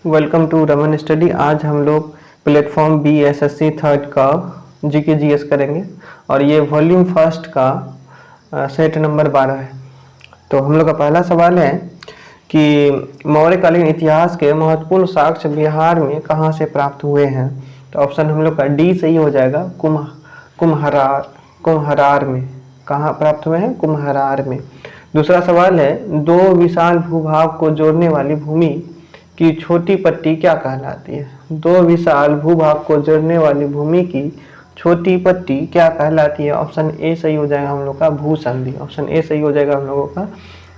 Welcome to Raman study. आज हम लोग प्लेटफॉर्म बी एसएससी थर्ड का जीके जीएस करेंगे और ये वॉल्यूम फर्स्ट का सेट नंबर 12 है। तो हम लोग का पहला सवाल है कि मौर्यकालीन इतिहास के महत्वपूर्ण साक्ष्य बिहार में कहाँ से प्राप्त हुए हैं। तो ऑप्शन हम लोग का डी सही हो जाएगा, कुम्हरार में। कहाँ प्राप्त हुए हैं? कुम्हरार में। दूसरा सवाल है, दो विशाल भूभाग को जोड़ने वाली भूमि की छोटी पट्टी क्या कहलाती है? दो विशाल भूभाग को जोड़ने वाली भूमि की छोटी पट्टी क्या कहलाती है? ऑप्शन ए सही हो जाएगा हम लोग का, भूसंधि। ऑप्शन ए सही हो जाएगा हम लोगों का,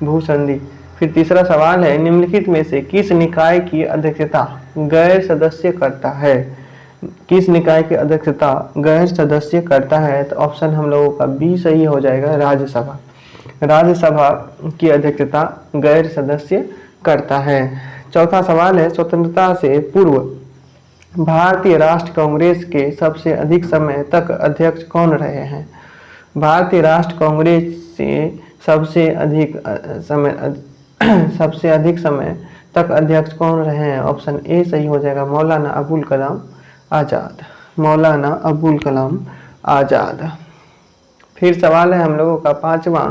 भूसंधि। फिर तीसरा सवाल है, निम्नलिखित में से किस निकाय की अध्यक्षता गैर सदस्य करता है? किस निकाय की अध्यक्षता गैर सदस्य करता है? तो ऑप्शन हम लोगों का बी सही हो जाएगा, राज्यसभा। राज्यसभा की अध्यक्षता गैर सदस्य करता है। चौथा सवाल है, स्वतंत्रता से पूर्व भारतीय राष्ट्र कांग्रेस के सबसे अधिक समय तक अध्यक्ष कौन रहे हैं? भारतीय राष्ट्र कांग्रेस से सबसे अधिक समय तक अध्यक्ष कौन रहे हैं? ऑप्शन ए सही हो जाएगा, मौलाना अबुल कलाम आज़ाद। मौलाना अबुल कलाम आज़ाद। फिर सवाल है हम लोगों का पांचवा,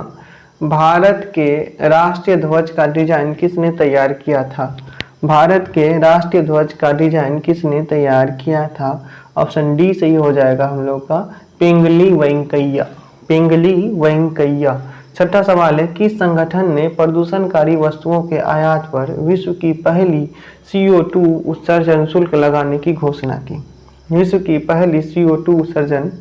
भारत के राष्ट्रीय ध्वज का डिजाइन किसने तैयार किया था? भारत के राष्ट्रीय ध्वज का डिजाइन किसने तैयार किया था? ऑप्शन डी सही हो जाएगा हम लोग का, पिंगली वेंकैया। पिंगली वेंकैया। छठा सवाल है, किस संगठन ने प्रदूषणकारी वस्तुओं के आयात पर विश्व की पहली CO2 उत्सर्जन शुल्क लगाने की घोषणा की? विश्व की पहली CO2 उत्सर्जन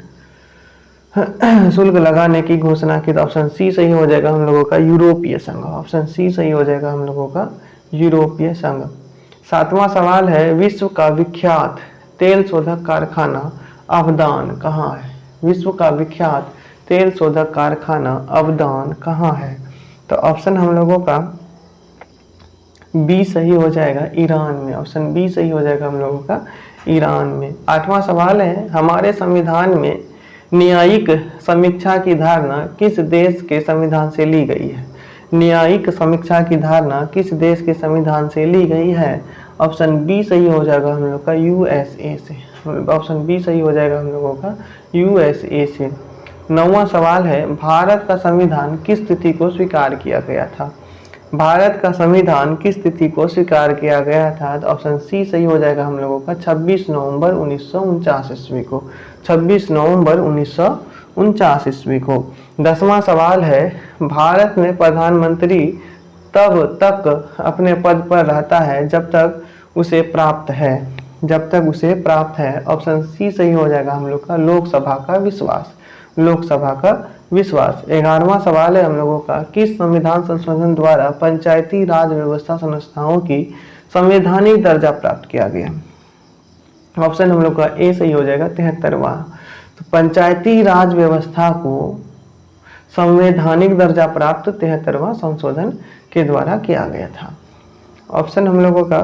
शुल्क लगाने की घोषणा की? तो ऑप्शन सी सही हो जाएगा हम लोगों का, यूरोपीय संघ। ऑप्शन सी सही हो जाएगा हम लोगों का, यूरोपीय संघ। सातवां सवाल है, विश्व का विख्यात तेल शोधक कारखाना अवदान कहाँ है? विश्व का विख्यात तेल शोधक कारखाना अवदान कहाँ है? तो ऑप्शन हम लोगों का बी सही हो जाएगा, ईरान में। ऑप्शन बी सही हो जाएगा हम लोगों का, ईरान में। आठवां सवाल है, हमारे संविधान में न्यायिक समीक्षा की धारणा किस देश के संविधान से ली गई है? न्यायिक समीक्षा की धारणा किस देश के संविधान से ली गई है? ऑप्शन बी सही हो जाएगा हम लोग का, USA से। ऑप्शन बी सही हो जाएगा हम लोगों का, USA से। नौवां सवाल है, भारत का संविधान किस तिथि को स्वीकार किया गया था? भारत का संविधान किस तिथि को स्वीकार किया गया था? तो ऑप्शन सी सही हो जाएगा हम लोगों का, 26 नवंबर 1949 ईस्वी को। 26 नवंबर 1949 ईस्वी को। 10वां सवाल है, भारत में प्रधानमंत्री तब तक अपने पद पर रहता है जब तक उसे प्राप्त है। जब तक उसे प्राप्त है। ऑप्शन सी सही हो जाएगा हम लोग का, लोकसभा का विश्वास। लोकसभा का विश्वास। 11वां सवाल है हम लोगों का, किस संविधान संशोधन द्वारा पंचायती राज व्यवस्था संस्थाओं की संवैधानिक दर्जा प्राप्त किया गया? ऑप्शन हम लोग का ए सही हो जाएगा, 73वां। तो पंचायती राज व्यवस्था को संवैधानिक दर्जा प्राप्त 73वां संशोधन के द्वारा किया गया था। ऑप्शन हम लोगों का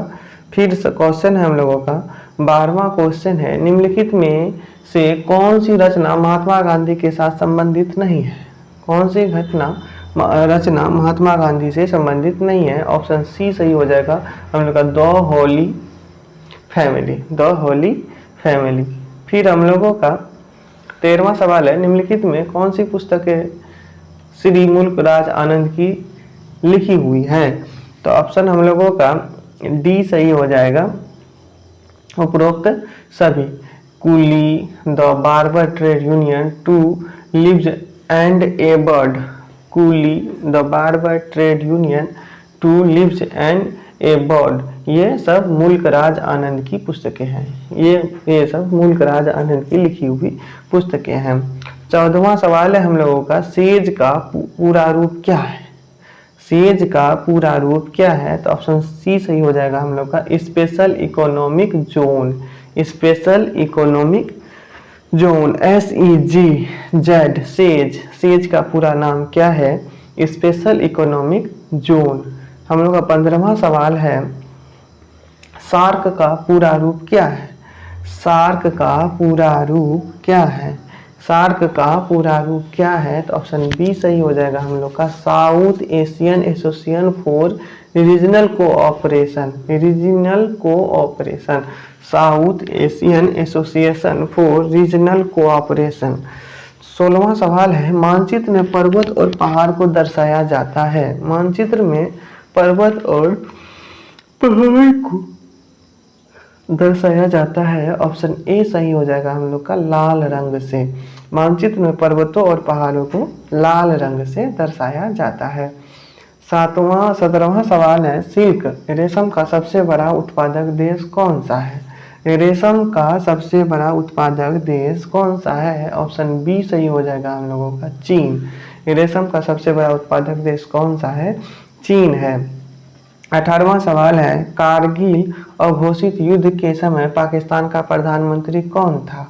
फिर क्वेश्चन है हम लोगों का 12वां क्वेश्चन है, निम्नलिखित में से कौन सी रचना महात्मा गांधी के साथ संबंधित नहीं है? कौन सी रचना महात्मा गांधी से संबंधित नहीं है? ऑप्शन सी सही हो जाएगा हम लोग का, the Holi family. The Holi family. फिर हम लोगों का 13वां सवाल है, निम्नलिखित में कौन सी पुस्तकें श्री मुल्कराज आनंद की लिखी हुई है? तो ऑप्शन हम लोगों का डी सही हो जाएगा, उपरोक्त सभी। Coolie, the barber trade union, two leaves and a bird. Coolie, the barber trade union, two leaves and a bird, ये सब मुल्कराज आनंद की पुस्तकें हैं। ये सब मुल्कराज आनंद की लिखी हुई पुस्तकें हैं। 14वां सवाल है हम लोगों का, सेज का पूरा रूप क्या है? सेज का पूरा रूप क्या है? तो ऑप्शन सी सही हो जाएगा हम लोग का, special economic zone. Special economic zone, SEZ, says. Says का पूरा नाम क्या है? Special economic zone. हम लोग का 15वां सवाल है, सार्क का पूरा रूप क्या है? सार्क का पूरा रूप क्या है? सार्क का पूरा रूप क्या है? तो ऑप्शन बी सही हो जाएगा हम लोग का, South Asian association for regional cooperation, regional cooperation, South Asian association for regional cooperation. 16वां सवाल है, मानचित्र में पर्वत और पहाड़ को दर्शाया जाता है। मानचित्र में पर्वत और पहाड़ को दर्शाया जाता है, ऑप्शन ए सही हो जाएगा हम लोग का, लाल रंग से। मानचित्र में पर्वतों और पहाड़ों को लाल रंग से दर्शाया जाता है। 17वां सवाल है, सिल्क रेशम का सबसे बड़ा उत्पादक देश कौन सा है? रेशम का सबसे बड़ा उत्पादक देश कौन सा है? ऑप्शन बी सही हो जाएगा हम लोगों का, चीन। रेशम का सबसे बड़ा उत्पादक देश कौन सा है? चीन है। 18वां सवाल है, कारगिल अघोषित युद्ध के समय पाकिस्तान का प्रधानमंत्री कौन था?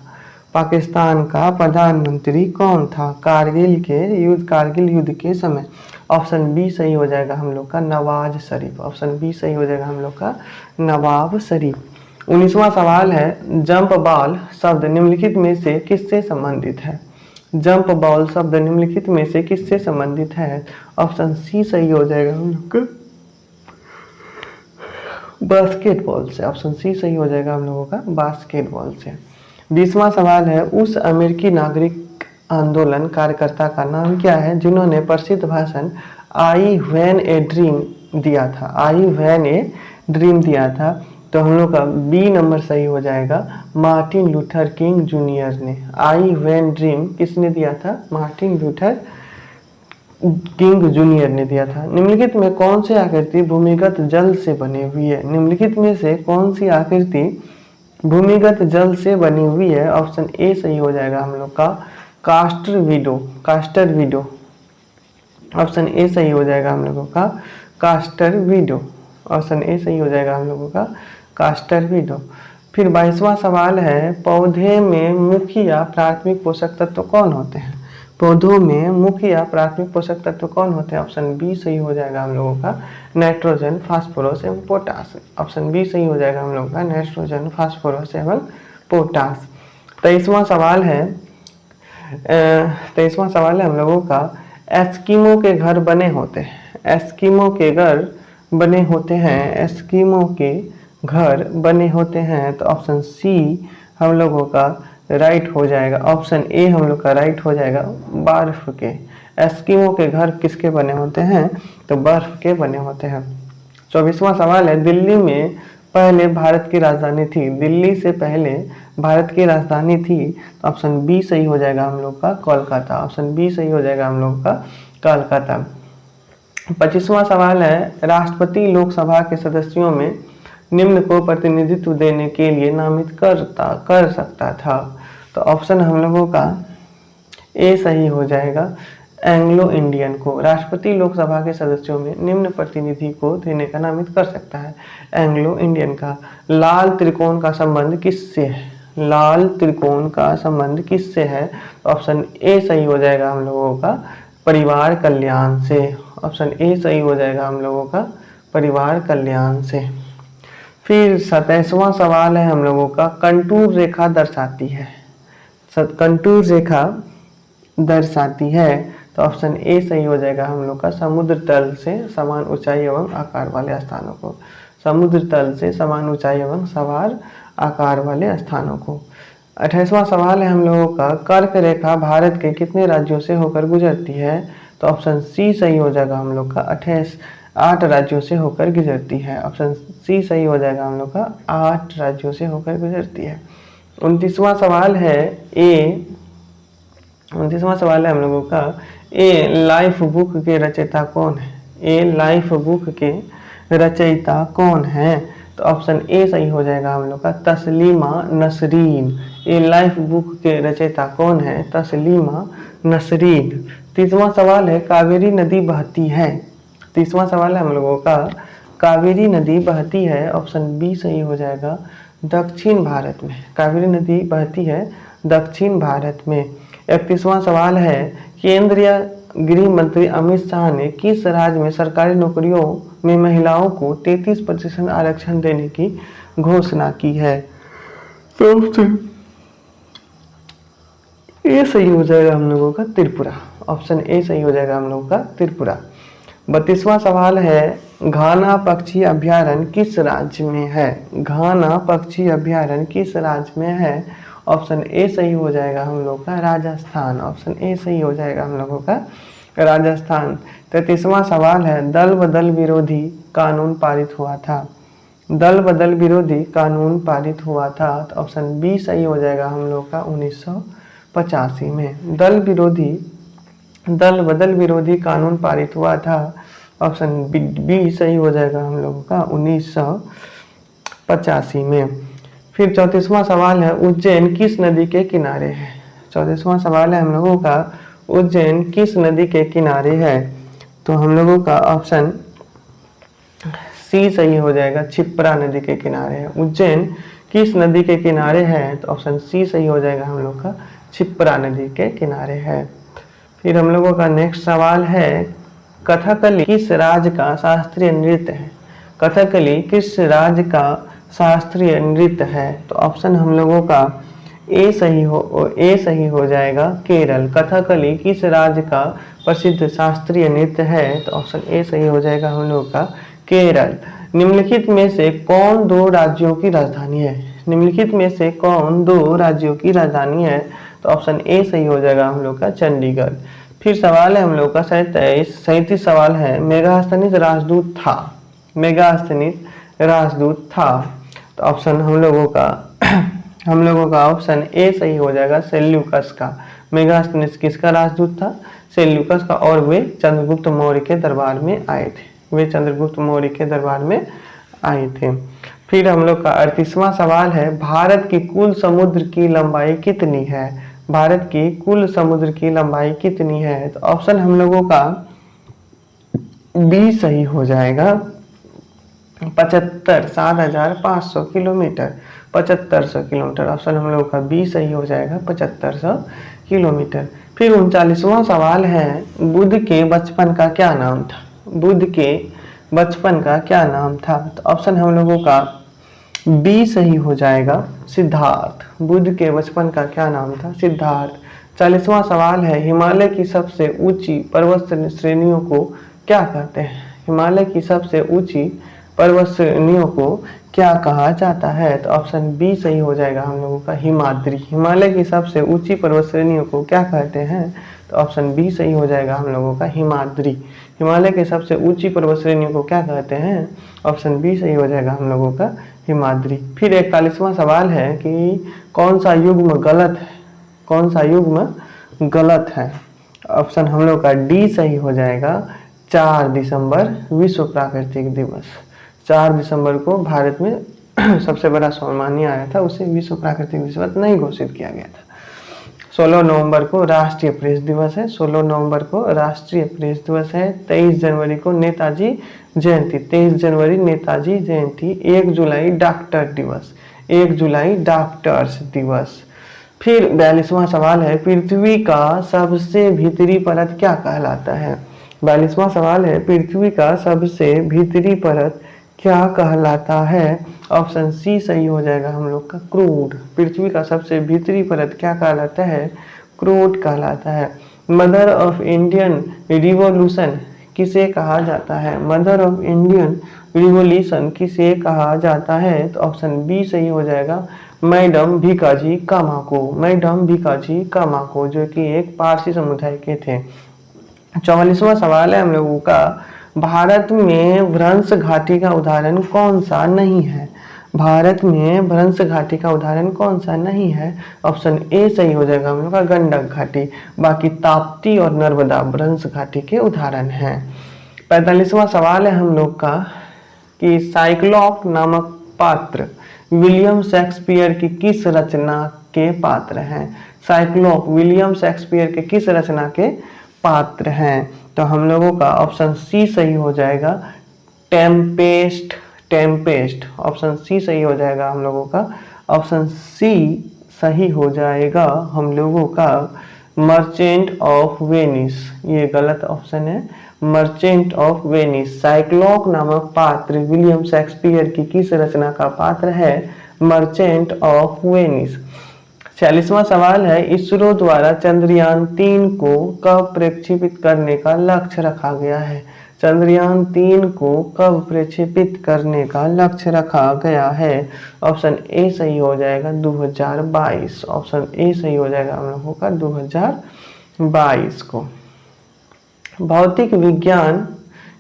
पाकिस्तान का प्रधानमंत्री कौन था कारगिल युद्ध के समय? ऑप्शन बी सही हो जाएगा हम लोग का, नवाज शरीफ। ऑप्शन बी सही हो जाएगा हम लोग का, नवाब शरीफ। 19वां सवाल है, जंप बॉल शब्द निम्नलिखित में से किससे संबंधित है? जंप बॉल शब्द निम्नलिखित में से किससे संबंधित है? ऑप्शन सी सही हो जाएगा हम लोग का, बास्केटबॉल से। ऑप्शन सी सही हो जाएगा हम लोगों का, बास्केटबॉल से। 20वां सवाल है, उस अमेरिकी नागरिक आंदोलन कार्यकर्ता का नाम क्या है जिन्होंने प्रसिद्ध भाषण आई व्हेन ए ड्रीम दिया था? आई व्हेन ए ड्रीम दिया था, तो हम लोग का बी नंबर सही हो जाएगा, मार्टिन लूथर किंग जूनियर ने। आई व्हेन ड्रीम किसने दिया था? मार्टिन लूथर किंग जूनियर ने दिया था। निम्नलिखित में कौन सी आकृति भूमिगत जल से बनी हुई है? निम्नलिखित में से कौन सी आकृति भूमिगत जल से बनी हुई है? ऑप्शन ए सही हो जाएगा हम लोग का, castor widow. Castor widow, option A सही हो जाएगा हम लोगों का, कास्टर विडो। ऑप्शन ए सही हो जाएगा हम लोगों का, कास्टर विडो। फिर 22वां सवाल है, पौधे में मुख्य या प्राथमिक पोषक तत्व कौन होते हैं? पौधों में मुख्य या प्राथमिक पोषक तत्व कौन होते हैं? ऑप्शन बी सही हो जाएगा हम लोगों का, नाइट्रोजन, फास्फोरस एवं पोटास। ऑप्शन बी सही हो जाएगा हम लोगों का, नाइट्रोजन, फास्फोरस एवं पोटास। 23वां सवाल है, 23वां सवाल है हम लोगों का, एस्किमो के घर बने होते हैं। एस्किमो के घर बने होते हैं, एस्किमो के घर बने होते हैं, तो ऑप्शन सी हम लोगों का राइट हो जाएगा। ऑप्शन ए हम लोग का राइट हो जाएगा, बर्फ के। एस्किमो के घर किसके बने होते हैं? तो बर्फ के बने होते हैं। 24वां सवाल है, दिल्ली में पहले भारत की राजधानी थी। दिल्ली से पहले भारत की राजधानी थी, तो ऑप्शन बी सही हो जाएगा हम लोग का, कोलकाता। ऑप्शन बी सही हो जाएगा हम लोग का, कोलकाता। 25वां सवाल है, राष्ट्रपति लोकसभा के सदस्यों में निम्न को प्रतिनिधित्व देने के लिए नामित कर सकता था, तो ऑप्शन हम लोगों का ए सही हो जाएगा, एंग्लो इंडियन को। राष्ट्रपति लोकसभा के सदस्यों में निम्न प्रतिनिधि को देने का नामित कर सकता है, एंग्लो इंडियन का। लाल त्रिकोण का संबंध किससे है? लाल त्रिकोण का संबंध किससे है? ऑप्शन ए सही हो जाएगा हम लोगों का, परिवार कल्याण से। ऑप्शन ए सही हो जाएगा हम लोगों का, परिवार कल्याण से। फिर 27वां सवाल है हम लोगों का, कंटूर रेखा दर्शाती है। कंटूर रेखा दर्शाती है, तो ऑप्शन ए सही हो जाएगा हम लोग का, समुद्र तल से समान ऊंचाई एवं आकार वाले स्थानों को। समुद्र तल से समान ऊंचाई एवं समान आकार वाले स्थानों को। 28वां सवाल है हम लोगों का, कर्क रेखा भारत के कितने राज्यों से होकर गुजरती है? तो ऑप्शन सी सही हो जाएगा हम लोग का, 8 राज्यों से होकर गुजरती है। ऑप्शन सी सही हो जाएगा हम लोग का, 8 राज्यों से होकर गुजरती है। 29वां सवाल है, 29वां सवाल है हम लोगों का, ए लाइफ बुक के रचयिता कौन है? ए लाइफ बुक के रचयिता कौन है? तो ऑप्शन ए सही हो जाएगा हम लोग का, तस्लीमा नसरीन। ए लाइफ बुक के रचयिता कौन है? तस्लीमा नसरीन। 30वां सवाल है, कावेरी नदी बहती है। 30वां सवाल है हम लोगों का, कावेरी नदी बहती है, ऑप्शन बी सही हो जाएगा, दक्षिण भारत में। कावेरी नदी बहती है दक्षिण भारत में। 31वां सवाल है, केंद्रीय गृह मंत्री अमित शाह ने किस राज्य में सरकारी नौकरियों में महिलाओं को 33% आरक्षण देने की घोषणा की है? तो ऑप्शन ए सही हो जाएगा हम लोगों का, त्रिपुरा। ऑप्शन ए सही हो जाएगा हम लोगों का, त्रिपुरा। 32वां सवाल है, घाना पक्षी अभयारण्य किस राज्य में है? घाना पक्षी अभयारण्य किस राज्य में है? ऑप्शन ए सही हो जाएगा हम लोग का राजस्थान। ऑप्शन ए सही हो जाएगा हम लोगों का राजस्थान। 33वां सवाल है, दल बदल विरोधी कानून पारित हुआ था। दल बदल विरोधी कानून पारित हुआ था, तो ऑप्शन बी सही हो जाएगा हम लोग का 1985 में। दल बदल विरोधी कानून पारित हुआ था, ऑप्शन बी सही हो जाएगा हम लोगों का 1985 में। फिर 34वां सवाल है, उज्जैन किस नदी के किनारे है? 34वां सवाल है हम लोगों का, उज्जैन किस नदी के किनारे है? तो हम लोगों का ऑप्शन सी सही हो जाएगा, क्षिप्रा नदी के किनारे है। उज्जैन किस नदी के किनारे है? तो ऑप्शन सी सही हो जाएगा हम लोग का क्षिप्रा नदी के किनारे है। फिर हम लोगों का नेक्स्ट सवाल है, कथकली किस राज्य का शास्त्रीय नृत्य है? कथकली किस राज्य का शास्त्रीय नृत्य है? तो ऑप्शन हम लोगों का ए सही हो जाएगा, केरल। कथकली किस राज्य का प्रसिद्ध शास्त्रीय नृत्य है? तो ऑप्शन ए सही हो जाएगा हम लोगों का केरल। निम्नलिखित में से कौन दो राज्यों की राजधानी है? निम्नलिखित में से कौन दो राज्यों की राजधानी है? तो ऑप्शन ए सही हो जाएगा हम लोग का चंडीगढ़। फिर सवाल है हम लोग का 37 सवाल है, मेगास्थनीज राजदूत था। मेगास्थनीज राजदूत था, तो ऑप्शन हम लोगों का ऑप्शन ए सही हो जाएगा, सेल्यूकस का। मेगास्थनीज किसका राजदूत था? सेल्यूकस का। और वे चंद्रगुप्त मौर्य के दरबार में आए थे। वे चंद्रगुप्त मौर्य के दरबार में आए थे। फिर हम लोग का 38वां सवाल है, भारत की कुल समुद्र की लंबाई कितनी है? भारत की कुल समुद्र की लंबाई कितनी है? तो ऑप्शन हम लोगों का बी सही हो जाएगा, 7,500 किलोमीटर। 7,500 किलोमीटर। ऑप्शन हम लोगों का बी सही हो जाएगा, 7,500 किलोमीटर। फिर 39वां सवाल है, बुद्ध के बचपन का क्या नाम था? बुद्ध के बचपन का क्या नाम था? तो ऑप्शन हम लोगों का बी सही हो जाएगा, सिद्धार्थ। बुद्ध के बचपन का क्या नाम था? सिद्धार्थ। 40वां सवाल है, हिमालय की सबसे ऊंची पर्वत श्रेणियों को क्या कहते हैं? हिमालय की सबसे ऊंची पर्वत श्रेणियों को क्या कहा जाता है? तो ऑप्शन बी सही हो जाएगा हम लोगों का हिमाद्री। हिमालय की सबसे ऊंची पर्वत श्रेणियों को क्या कहते हैं? तो ऑप्शन बी सही हो जाएगा हम लोगों का हिमाद्री। हिमालय के सबसे ऊंची पर्वत श्रेणियों को क्या कहते हैं? ऑप्शन बी सही हो जाएगा हम लोगों का हिमाद्री। फिर 41वां सवाल है कि कौन सा युग्म गलत है? कौन सा युग्म गलत है? ऑप्शन हम लोग का डी सही हो जाएगा, 4 दिसंबर विश्व प्राकृतिक दिवस। 4 दिसंबर को भारत में सबसे बड़ा सुनामी आया था, उसे विश्व प्राकृतिक दिवस नहीं घोषित किया गया था। 16 नवंबर को राष्ट्रीय प्रेस दिवस है। 16 नवंबर को राष्ट्रीय प्रेस दिवस है। 23 जनवरी को नेताजी जयंती। 23 जनवरी नेताजी जयंती। 1 जुलाई डॉक्टर दिवस। 1 जुलाई डॉक्टर्स दिवस। फिर 42वां सवाल है, पृथ्वी का सबसे भीतरी परत क्या कहलाता है? 42वां सवाल है, पृथ्वी का सबसे भीतरी परत क्या कहलाता है? ऑप्शन सी सही हो जाएगा हम लोग का क्रूड। पृथ्वी का सबसे भीतरी परत क्या कहलाता है? क्रूड कहलाता है। मदर ऑफ इंडियन रिवॉल्यूशन किसे कहा जाता है? मदर ऑफ इंडियन रिवॉल्यूशन किसे कहा जाता है? तो ऑप्शन बी सही हो जाएगा, मैडम भीकाजी कामा को। मैडम भीकाजी कामा को, जो कि एक पारसी समुदाय के थे। 44वां सवाल है हम लोगों का, भारत में भ्रंश घाटी का उदाहरण कौन सा नहीं है? भारत में भ्रंश घाटी का उदाहरण कौन सा नहीं है? ऑप्शन ए सही हो जाएगा हम लोग का गंडक घाटी। बाकी ताप्ती और नर्मदा भ्रंश घाटी के उदाहरण हैं। 45वां सवाल है हम लोग का कि साइक्लॉप नामक पात्र विलियम शेक्सपियर की किस रचना के पात्र हैं? साइक्लॉप विलियम शेक्सपियर के किस रचना के पात्र हैं? तो हम लोगों का ऑप्शन सी सही हो जाएगा, टेम्पेस्ट। टेम्पेस्ट। ऑप्शन सी सही हो जाएगा हम लोगों का। ऑप्शन सी सही हो जाएगा हम लोगों का मर्चेंट ऑफ वेनिस। ये गलत ऑप्शन है, मर्चेंट ऑफ वेनिस। साइक्लॉप नामक पात्र विलियम शेक्सपियर की किस रचना का पात्र है? Merchant of Venice. 46वां सवाल है, इसरो द्वारा चंद्रयान 3 को कब प्रक्षेपित करने का लक्ष्य रखा गया है? चंद्रयान 3 को कब प्रक्षेपित करने का लक्ष्य रखा गया है? ऑप्शन ए सही हो जाएगा 2022। ऑप्शन ए सही हो जाएगा हम लोगों का 2022 को। भौतिक विज्ञान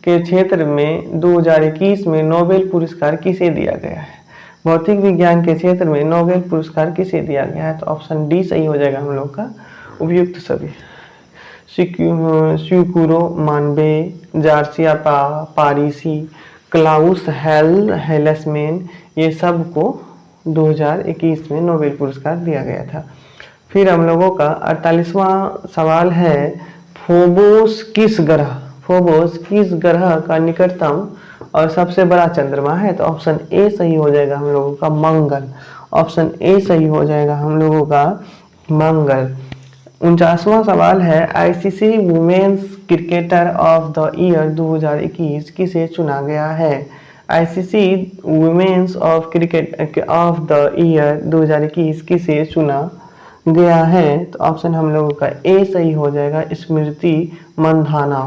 के क्षेत्र में 2021 में नोबेल पुरस्कार किसे दिया गया है? भौतिक विज्ञान के क्षेत्र में नोबेल पुरस्कार किसे दिया गया है? तो ऑप्शन डी सही हो जाएगा हम लोग का उपयुक्त सभी। स्यूकुरो मानबे, जार्सिया पारिसी, क्लाउस हेल्समैन, ये सब को 2021 में नोबेल पुरस्कार दिया गया था। फिर हम लोगों का 48वां सवाल है, फोबोस किस ग्रह का निकटतम और सबसे बड़ा चंद्रमा है? तो ऑप्शन ए सही हो जाएगा हम लोगों का मंगल। ऑप्शन ए सही हो जाएगा हम लोगों का मंगल। 49वां सवाल है, ICC women's cricketer of the year 2021 किसे चुना गया है? ICC women's of cricket of the year 2021 किसे चुना गया है? तो ऑप्शन हम लोगों का ए सही हो जाएगा स्मृति मंधाना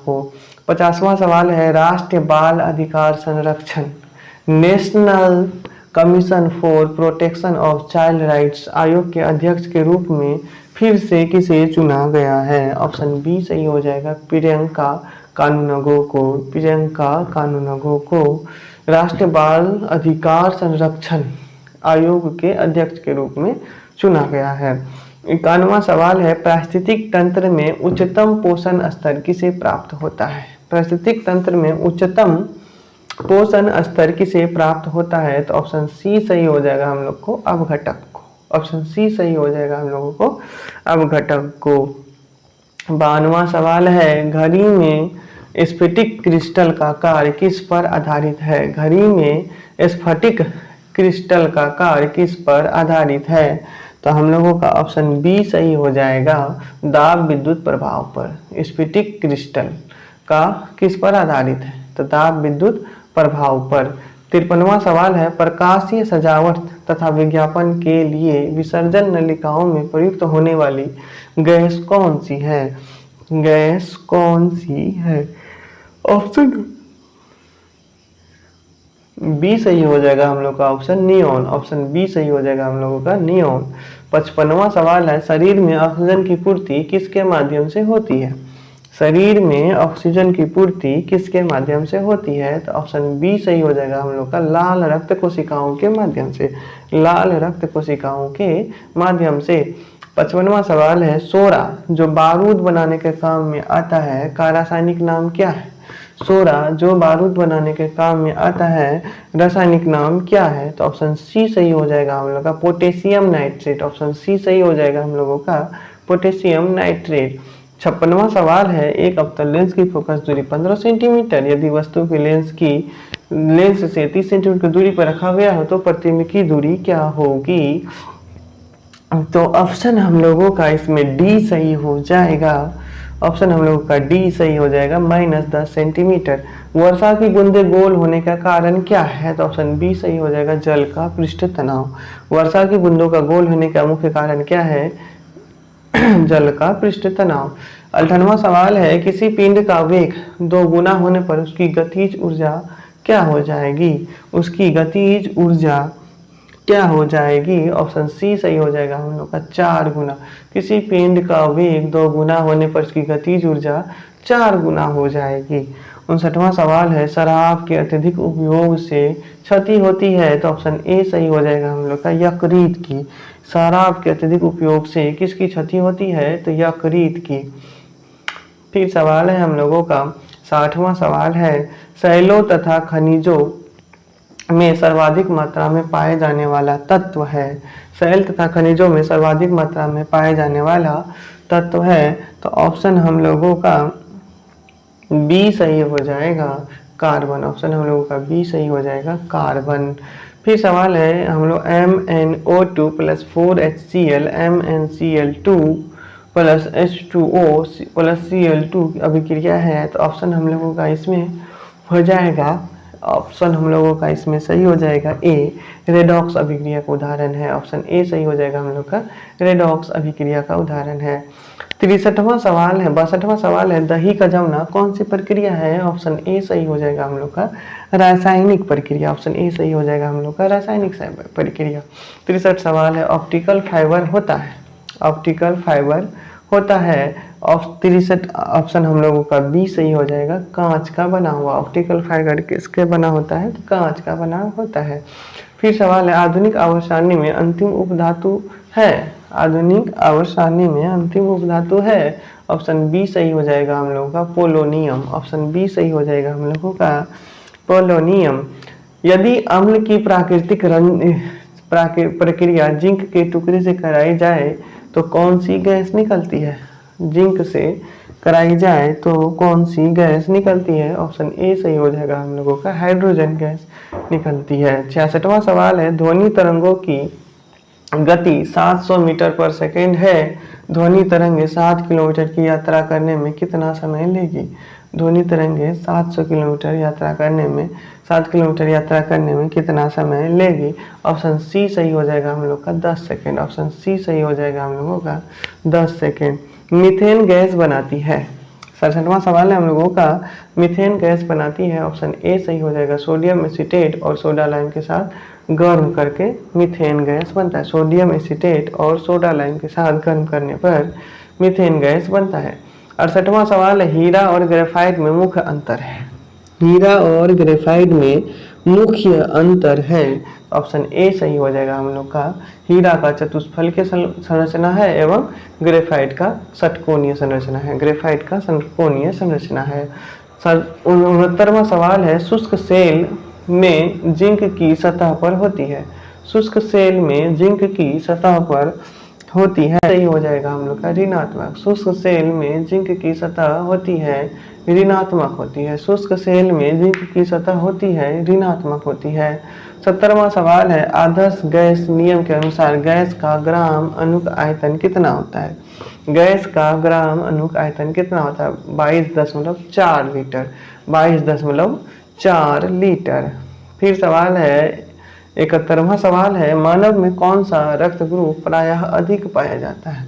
को। 50वां सवाल है, राष्ट्रीय बाल अधिकार संरक्षण national commission for protection of child rights आयोग के अध्यक्ष के रूप में फिर से किसे चुना गया है? ऑप्शन बी सही हो जाएगा प्रियंका कानूनगो को राष्ट्रीय बाल अधिकार संरक्षण आयोग के अध्यक्ष के रूप में चुना गया है। 51वां सवाल है, पारिस्थितिक तंत्र में उच्चतम पोषण स्तर किसे प्राप्त होता है? पारिस्थितिक तंत्र में उच्चतम पोषण स्तर किसे प्राप्त होता है? तो ऑप्शन सी सही हो जाएगा हम लोग को अपघटक को। ऑप्शन सी सही हो जाएगा हम लोगों को अपघटक को। 52वां सवाल है, घड़ी में स्फटिक क्रिस्टल का कार्य किस पर आधारित है? घड़ी में स्फटिक क्रिस्टल का कार्य किस पर आधारित है? तो हम लोगों का ऑप्शन बी सही हो जाएगा दाब विद्युत प्रभाव पर। स्फटिक क्रिस्टल का किस पर आधारित है? तो दाब विद्युत प्रभाव पर। 53वां सवाल है, प्रकाशीय सजावट तथा विज्ञापन के लिए विसर्जन नलिकाओं में प्रयुक्त होने वाली गैस कौन सी है? ऑप्शन बी सही हो जाएगा हम लोग का ऑप्शन नियॉन। ऑप्शन बी सही हो जाएगा हम लोगों का नियॉन। 55वां सवाल है, शरीर में ऑक्सीजन की पूर्ति किसके माध्यम से होती है? शरीर में ऑक्सीजन की पूर्ति किसके माध्यम से होती है? तो ऑप्शन बी सही हो जाएगा हम लोग का लाल रक्त कोशिकाओं के माध्यम से। 55वां सवाल है, सोरा जो बारूद बनाने के काम में आता है का रासायनिक नाम क्या है? सोरा जो बारूद बनाने के काम में आता है रासायनिक नाम क्या है? तो ऑप्शन सी सही हो जाएगा हम लोग का पोटेशियम नाइट्रेट। ऑप्शन सी सही हो जाएगा हम लोगों का पोटेशियम नाइट्रेट। 56वां सवाल है, एक अवतल लेंस की फोकस दूरी 15 सेंटीमीटर यदि वस्तु के लेंस से 30 सेंटीमीटर दूरी पर रखा गया हो तो प्रतिबिंब की दूरी क्या होगी? तो ऑप्शन हम लोगों का इसमें डी सही हो जाएगा। ऑप्शन हम लोगों का डी सही हो जाएगा -10 सेंटीमीटर। वर्षा की बूंदें गोल होने का कारण क्या है? तो ऑप्शन बी सही हो जाएगा जल का पृष्ठ तनाव। वर्षा की बूंदों का गोल होने का मुख्य कारण क्या है? जल का पृष्ठ तनाव। 58वां सवाल है, किसी पिंड का वेग 2 गुना होने पर उसकी गतिज ऊर्जा क्या हो जाएगी? उसकी गतिज ऊर्जा क्या हो जाएगी? ऑप्शन सी सही हो जाएगा हम लोग का 4 गुना। किसी पिंड का वेग 2 गुना होने पर उसकी गतिज ऊर्जा 4 गुना हो जाएगी। 59वां सवाल है, शराब के अत्यधिक उपयोग से क्षति होती है? तो ऑप्शन ए सही हो जाएगा हम लोग का यकृत की। शराब के अत्यधिक उपयोग से किसकी क्षति होती है? तो यकृत की। फिर सवाल है हम लोगों का 60वां सवाल है, शैलों तथा खनिजों में सर्वाधिक मात्रा में पाए जाने वाला तत्व है? शैल तथा खनिजों में सर्वाधिक मात्रा में पाए जाने वाला तत्व है? तो ऑप्शन हम लोगों का बी सही हो जाएगा कार्बन। ऑप्शन हम लोगों का बी सही हो जाएगा कार्बन। फिर सवाल है हम लोग MnO2 + 4HCl MnCl2 + H2O + Cl2 की अभिक्रिया है। तो ऑप्शन हम लोगों का इसमें हो जाएगा ऑप्शन हम लोगों का इसमें सही हो जाएगा ए, रेडॉक्स अभिक्रिया का उदाहरण है। ऑप्शन ए सही हो जाएगा हम लोग का, रेडॉक्स अभिक्रिया का उदाहरण है। 63वां सवाल है, 62वां सवाल है, दही का जमना कौन सी प्रक्रिया है? ऑप्शन ए सही हो जाएगा हम लोग का, रासायनिक प्रक्रिया। ऑप्शन ए सही हो जाएगा हम लोग का, रासायनिक प्रक्रिया। 63 सवाल है, ऑप्टिकल फाइबर होता है, ऑप्टिकल फाइबर होता है। 63 ऑप्शन हम लोगों का बी सही हो जाएगा, कांच का बना हुआ। ऑप्टिकल फाइबर किसके बना होता है? तो कांच का बना होता है। फिर सवाल है, आधुनिक आवर्त में अंतिम उपधातु है? आधुनिक आवर्त में अंतिम उपधातु है। ऑप्शन बी सही हो जाएगा हम लोगों का, पोलोनियम। ऑप्शन बी सही हो जाएगा हम लोगों का, पोलोनियम। यदि अम्ल की प्राकृतिक प्रक्रिया जिंक के टुकड़े से कराई जाए तो कौन सी गैस निकलती है? जिंक से कराई जाए तो कौन सी गैस निकलती है? ऑप्शन ए सही हो जाएगा हम लोगों का, हाइड्रोजन गैस निकलती है। 66वां सवाल है, ध्वनि तरंगों की गति 700 मीटर पर सेकेंड है। ध्वनि तरंगे 7 किलोमीटर की यात्रा करने में कितना समय लेगी? ध्वनि तरंगे 700 किलोमीटर यात्रा करने में 7 किलोमीटर यात्रा करने में कितना समय लेगी? ऑप्शन सी सही हो जाएगा हम लोग का, 10 सेकेंड। ऑप्शन सी सही हो जाएगा हम लोगों का, 10 सेकेंड। मीथेन गैस बनाती है। 67वां सवाल है हम लोगों का, मीथेन गैस बनाती है। ऑप्शन ए सही हो जाएगा, सोडियम एसीटेट और सोडा लाइम के साथ गर्म करके मीथेन गैस बनता है। सोडियम एसीटेट और सोडा लाइम के साथ गर्म करने पर मीथेन गैस बनता है। 68वां सवाल है, हीरा और ग्रेफाइट में मुख्य अंतर है। हीरा और ग्रेफाइट में मुख्य अंतर है। ऑप्शन ए सही हो जाएगा हम लोग का, हीरा का चतुष्फलकीय संरचना है एवं ग्रेफाइट का षटकोणीय संरचना है। ग्रेफाइट का षटकोणीय संरचना है। 69वां सवाल है, शुष्क सेल में जिंक की सतह पर होती है। शुष्क सेल में जिंक की सतह पर होती है, सही हो जाएगा हम लोग का, ऋणात्मक। शुष्क सेल में जिंक की सतह होती है, ऋणात्मक होती है। शुष्क सेल में जिंक की सतह होती है, ऋणात्मक होती है। 70वां सवाल है, आदर्श गैस नियम के अनुसार गैस का ग्राम अनुक आयतन कितना होता है? गैस का ग्राम अनुक आयतन कितना होता है? 22.4 लीटर। 22.4 लीटर। फिर सवाल है, 71वां सवाल है, मानव में कौन सा रक्त ग्रुप प्रायः अधिक पाया जाता है?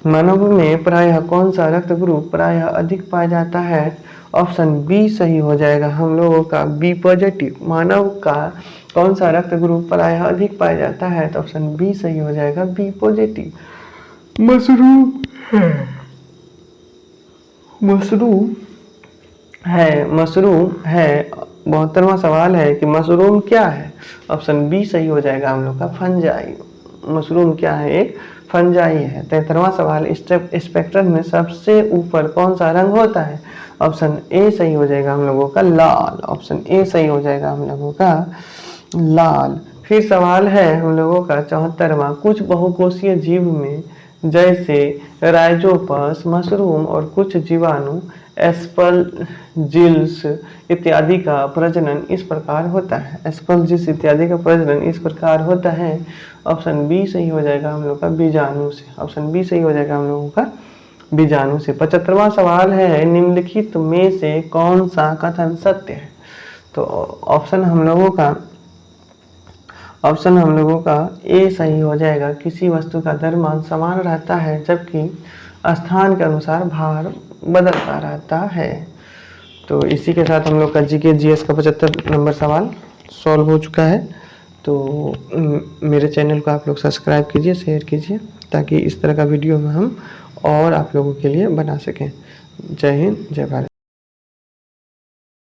मानव में प्रायः कौन सा रक्त ग्रुप प्रायः अधिक पाया जाता है? ऑप्शन बी सही हो जाएगा हम लोगों का, बी पॉजिटिव। मानव का कौन सा रक्त ग्रुप प्रायः अधिक पाया जाता है? तो ऑप्शन बी सही हो जाएगा, बी पॉजिटिव। मशरूम है, मशरूम है, मशरूम है। 72वां सवाल है कि मशरूम क्या है? ऑप्शन बी सही हो जाएगा हम लोग का, फंजाई। मशरूम क्या है? एक फंजाई है। 73वां सवाल, स्पेक्ट्रम में सबसे ऊपर कौन सा रंग होता है? ऑप्शन ए सही हो जाएगा हम लोगों का, लाल। ऑप्शन ए सही हो जाएगा हम लोगों का, लाल। फिर सवाल है हम लोगों का 74वां, कुछ बहुकोषीय जीव में जैसे राइजोपस, मशरूम और कुछ जीवाणु एस्परजिल्स इत्यादि का प्रजनन इस प्रकार होता है। एस्परजिल्स इत्यादि का प्रजनन इस प्रकार होता है। ऑप्शन बी सही हो जाएगा हम लोग का, बीजाणु से। ऑप्शन बी सही हो जाएगा हम लोगों का, बीजाणु से। 75वां सवाल है, निम्नलिखित में से कौन सा कथन सत्य है? तो ऑप्शन हम लोगों का ए सही हो जाएगा, किसी वस्तु का द्रव्यमान समान रहता है जबकि स्थान के अनुसार भार बदलता रहता है। तो इसी के साथ हम लोग का जीके जीएस का 75 नंबर सवाल सॉल्व हो चुका है। तो मेरे चैनल को आप लोग सब्सक्राइब कीजिए, शेयर कीजिए, ताकि इस तरह का वीडियो में हम और आप लोगों के लिए बना सकें। जय हिंद, जय भारत।